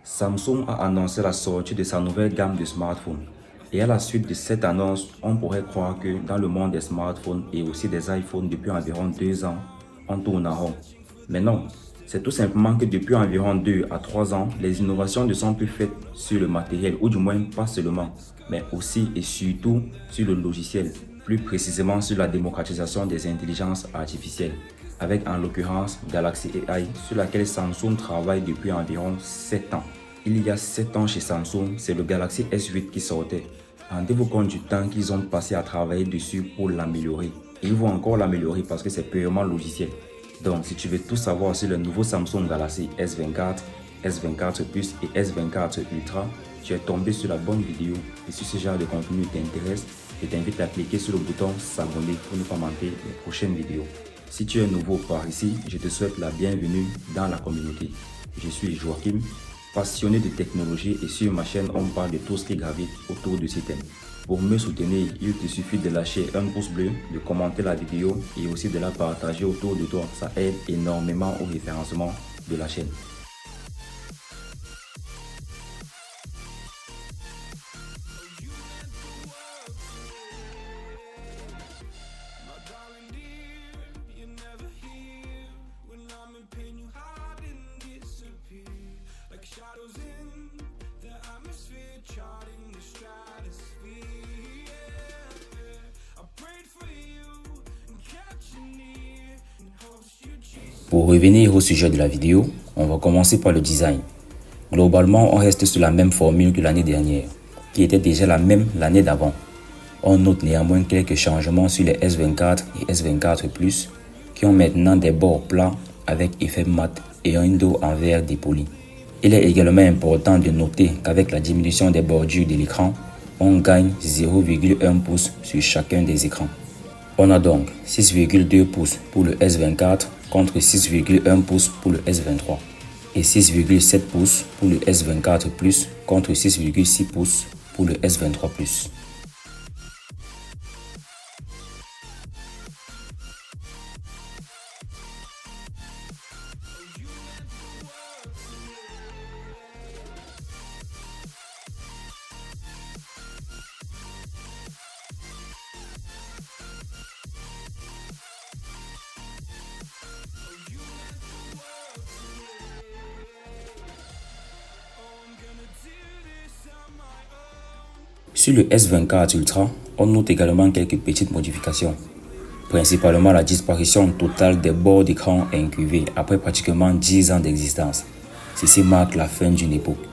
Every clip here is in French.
Samsung a annoncé la sortie de sa nouvelle gamme de smartphones. Et à la suite de cette annonce, on pourrait croire que dans le monde des smartphones et aussi des iPhones depuis environ 2 ans, on tourne en rond. Mais non, c'est tout simplement que depuis environ 2 à 3 ans, les innovations ne sont plus faites sur le matériel, ou du moins pas seulement, mais aussi et surtout sur le logiciel, plus précisément sur la démocratisation des intelligences artificielles, avec en l'occurrence Galaxy AI, sur laquelle Samsung travaille depuis environ 7 ans. Il y a 7 ans chez Samsung, c'est le Galaxy S8 qui sortait. Rendez-vous compte du temps qu'ils ont passé à travailler dessus pour l'améliorer. Et ils vont encore l'améliorer parce que c'est purement logiciel. Donc, si tu veux tout savoir sur le nouveau Samsung Galaxy S24, S24 Plus et S24 Ultra, tu es tombé sur la bonne vidéo. Et si ce genre de contenu t'intéresse, je t'invite à cliquer sur le bouton s'abonner pour ne pas manquer les prochaines vidéos. Si tu es nouveau par ici, je te souhaite la bienvenue dans la communauté. Je suis Joachim, passionné de technologie, et sur ma chaîne, on parle de tout ce qui gravite autour de ces thèmes. Pour me soutenir, il te suffit de lâcher un pouce bleu, de commenter la vidéo et aussi de la partager autour de toi. Ça aide énormément au référencement de la chaîne. Pour revenir au sujet de la vidéo, on va commencer par le design. Globalement, on reste sur la même formule que l'année dernière, qui était déjà la même l'année d'avant. On note néanmoins quelques changements sur les S24 et S24 Plus, qui ont maintenant des bords plats avec effet mat et un dos en verre dépoli. Il est également important de noter qu'avec la diminution des bordures de l'écran, on gagne 0,1 pouce sur chacun des écrans. On a donc 6,2 pouces pour le S24 contre 6,1 pouces pour le S23 et 6,7 pouces pour le S24 Plus contre 6,6 pouces pour le S23 Plus. Sur le S24 Ultra, on note également quelques petites modifications, principalement la disparition totale des bords d'écran incurvés après pratiquement 10 ans d'existence. Ceci marque la fin d'une époque.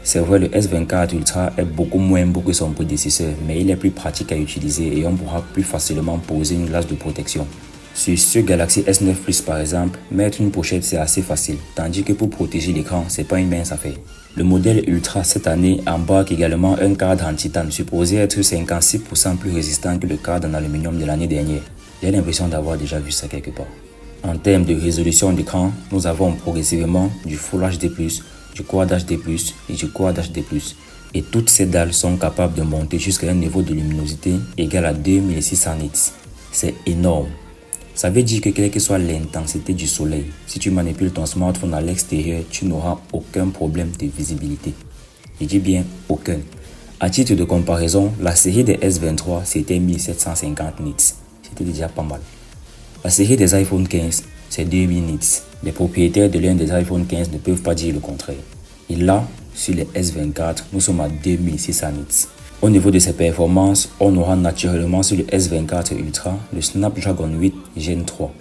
C'est vrai, le S24 Ultra est beaucoup moins beau que son prédécesseur, mais il est plus pratique à utiliser et on pourra plus facilement poser une glace de protection. Sur ce Galaxy S9 Plus par exemple, mettre une pochette c'est assez facile, tandis que pour protéger l'écran, c'est pas une mince affaire. Le modèle Ultra cette année embarque également un cadre en titane supposé être 56% plus résistant que le cadre en aluminium de l'année dernière. J'ai l'impression d'avoir déjà vu ça quelque part. En termes de résolution d'écran, nous avons progressivement du Full HD+, du Quad HD+, et du Quad HD+. Et toutes ces dalles sont capables de monter jusqu'à un niveau de luminosité égal à 2600 nits. C'est énorme. Ça veut dire que quelle que soit l'intensité du soleil, si tu manipules ton smartphone à l'extérieur, tu n'auras aucun problème de visibilité. Je dis bien aucun. À titre de comparaison, la série des S23 c'était 1750 nits. C'était déjà pas mal. La série des iPhone 15 c'est 2000 nits. Les propriétaires de l'un des iPhone 15 ne peuvent pas dire le contraire. Et là, sur les S24, nous sommes à 2600 nits. Au niveau de ses performances, on aura naturellement sur le S24 Ultra le Snapdragon 8 Gen 3.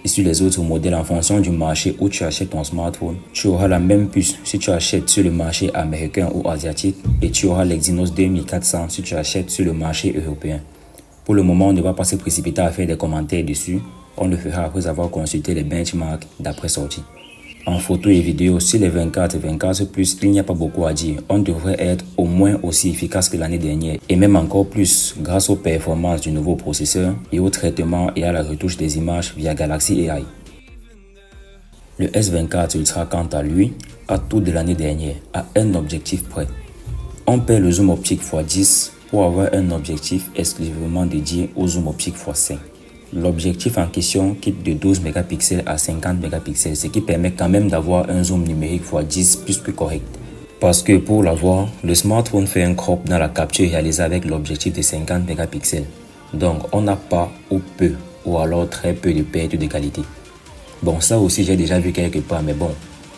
Et sur les autres modèles, en fonction du marché où tu achètes ton smartphone, tu auras la même puce si tu achètes sur le marché américain ou asiatique et tu auras l'Exynos 2400 si tu achètes sur le marché européen. Pour le moment, on ne va pas se précipiter à faire des commentaires dessus. On le fera après avoir consulté les benchmarks d'après sortie. En photo et vidéo, sur les 24 et 24 Plus, il n'y a pas beaucoup à dire. On devrait être au moins aussi efficace que l'année dernière et même encore plus grâce aux performances du nouveau processeur et au traitement et à la retouche des images via Galaxy AI. Le S24 Ultra, quant à lui, a tout de l'année dernière, à un objectif près. On perd le zoom optique x10 pour avoir un objectif exclusivement dédié au zoom optique x5. L'objectif en question quitte de 12 mégapixels à 50 mégapixels, ce qui permet quand même d'avoir un zoom numérique x10 plus que correct. Parce que pour l'avoir, le smartphone fait un crop dans la capture réalisée avec l'objectif de 50 mégapixels. Donc on n'a pas ou peu ou alors très peu de perte de qualité. Bon, ça aussi j'ai déjà vu quelque part, mais bon,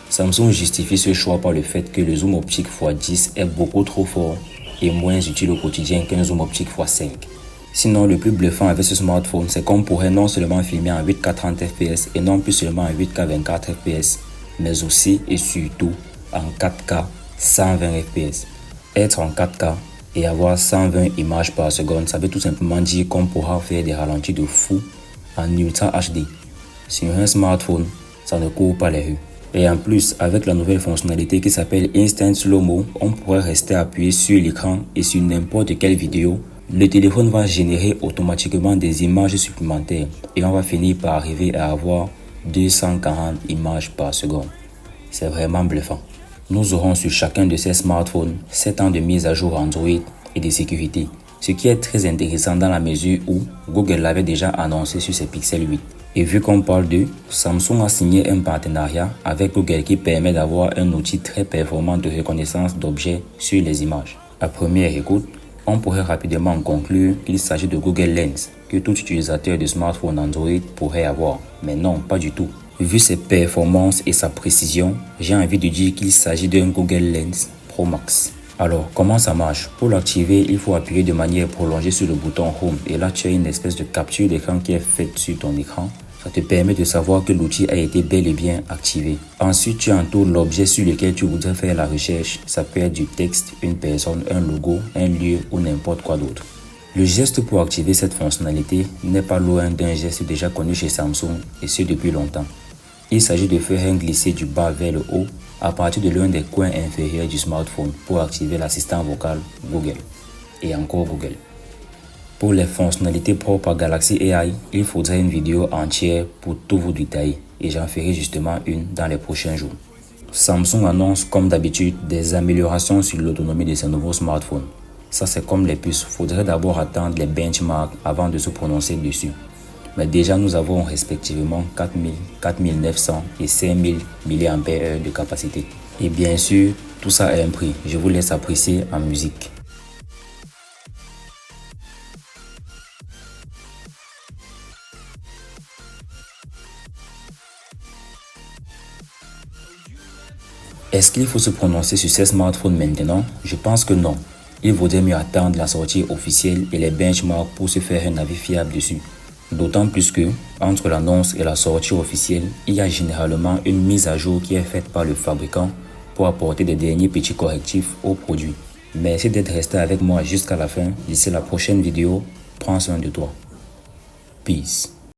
Samsung justifie ce choix par le fait que le zoom optique x10 est beaucoup trop fort et moins utile au quotidien qu'un zoom optique x5. Sinon, le plus bluffant avec ce smartphone, c'est qu'on pourrait non seulement filmer en 8K 30 fps et non plus seulement en 8K 24 fps, mais aussi et surtout en 4K 120 fps. Être en 4K et avoir 120 images par seconde, ça veut tout simplement dire qu'on pourra faire des ralentis de fou en Ultra HD. Sur un smartphone, ça ne court pas les rues. Et en plus, avec la nouvelle fonctionnalité qui s'appelle Instant Slow-Mo, on pourrait rester appuyé sur l'écran et sur n'importe quelle vidéo, le téléphone va générer automatiquement des images supplémentaires et on va finir par arriver à avoir 240 images par seconde. C'est vraiment bluffant. Nous aurons sur chacun de ces smartphones 7 ans de mise à jour Android et de sécurité, ce qui est très intéressant dans la mesure où Google l'avait déjà annoncé sur ses Pixel 8. Et vu qu'on parle d'eux, Samsung a signé un partenariat avec Google qui permet d'avoir un outil très performant de reconnaissance d'objets sur les images. À première écoute, on pourrait rapidement conclure qu'il s'agit de Google Lens, que tout utilisateur de smartphone Android pourrait avoir. Mais non, pas du tout. Vu ses performances et sa précision, j'ai envie de dire qu'il s'agit d'un Google Lens Pro Max. Alors, comment ça marche? Pour l'activer, il faut appuyer de manière prolongée sur le bouton Home et là tu as une espèce de capture d'écran qui est faite sur ton écran. Ça te permet de savoir que l'outil a été bel et bien activé. Ensuite, tu entoures l'objet sur lequel tu voudrais faire la recherche. Ça peut être du texte, une personne, un logo, un lieu ou n'importe quoi d'autre. Le geste pour activer cette fonctionnalité n'est pas loin d'un geste déjà connu chez Samsung et ce depuis longtemps. Il s'agit de faire un glisser du bas vers le haut à partir de l'un des coins inférieurs du smartphone pour activer l'assistant vocal Google et encore Google. Pour les fonctionnalités propres à Galaxy AI, il faudrait une vidéo entière pour tout vous détailler et j'en ferai justement une dans les prochains jours. Samsung annonce comme d'habitude des améliorations sur l'autonomie de ses nouveaux smartphones. Ça c'est comme les puces, faudrait d'abord attendre les benchmarks avant de se prononcer dessus. Mais déjà nous avons respectivement 4000, 4900 et 5000 mAh de capacité. Et bien sûr, tout ça a un prix, je vous laisse apprécier en musique. Est-ce qu'il faut se prononcer sur ces smartphones maintenant? Je pense que non. Il vaudrait mieux attendre la sortie officielle et les benchmarks pour se faire un avis fiable dessus. D'autant plus que, entre l'annonce et la sortie officielle, il y a généralement une mise à jour qui est faite par le fabricant pour apporter des derniers petits correctifs au produit. Merci d'être resté avec moi jusqu'à la fin. D'ici la prochaine vidéo, prends soin de toi. Peace.